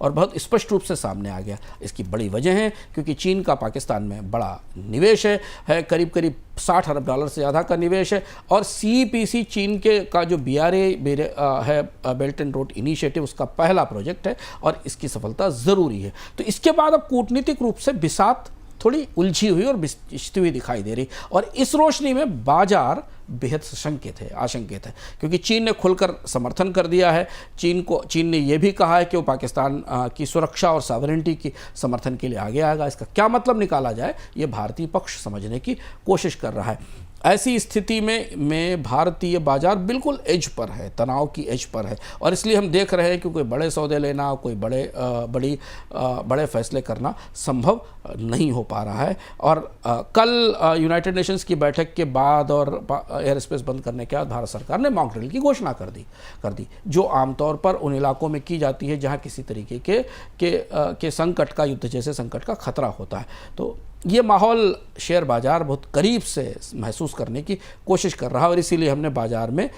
B: और बहुत स्पष्ट रूप से सामने आ गया। इसकी बड़ी वजह है क्योंकि चीन का पाकिस्तान में बड़ा निवेश है करीब करीब $60 अरब से ज़्यादा का निवेश है। और CEPC चीन का जो BRA है, बेल्ट एंड रोड इनिशिएटिव, उसका पहला प्रोजेक्ट है और इसकी सफलता ज़रूरी है। तो इसके बाद अब कूटनीतिक रूप से बिसात थोड़ी उलझी हुई और बिछती हुई दिखाई दे रही। और इस रोशनी में बाजार बेहद आशंकित है, क्योंकि चीन ने खुलकर समर्थन कर दिया है। चीन ने यह भी कहा है कि वो पाकिस्तान की सुरक्षा और सॉवरेनिटी की समर्थन के लिए आगे आएगा। इसका क्या मतलब निकाला जाए, ये भारतीय पक्ष समझने की कोशिश कर रहा है। ऐसी स्थिति में भारतीय बाजार बिल्कुल एज पर है, तनाव की एज पर है, और इसलिए हम देख रहे हैं कि कोई बड़े सौदे लेना, कोई बड़े फैसले करना संभव नहीं हो पा रहा है। और कल यूनाइटेड नेशंस की बैठक के बाद और एयर स्पेस बंद करने के बाद भारत सरकार ने मॉक ड्रिल की घोषणा कर दी, जो आमतौर पर उन इलाकों में की जाती है जहां किसी तरीके के संकट का, युद्ध जैसे संकट का खतरा होता है। तो ये माहौल शेयर बाजार बहुत करीब से महसूस करने की कोशिश कर रहा है, और इसीलिए हमने बाजार में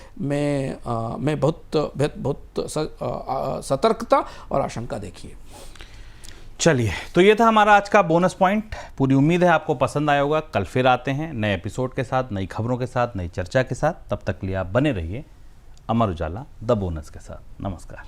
B: बहुत सतर्कता और आशंका देखी है।
A: चलिए, तो ये था हमारा आज का बोनस पॉइंट। पूरी उम्मीद है आपको पसंद आया होगा। कल फिर आते हैं नए एपिसोड के साथ, नई खबरों के साथ, नई चर्चा के साथ। तब तक के लिए आप बने रहिए अमर उजाला द बोनस के साथ। नमस्कार।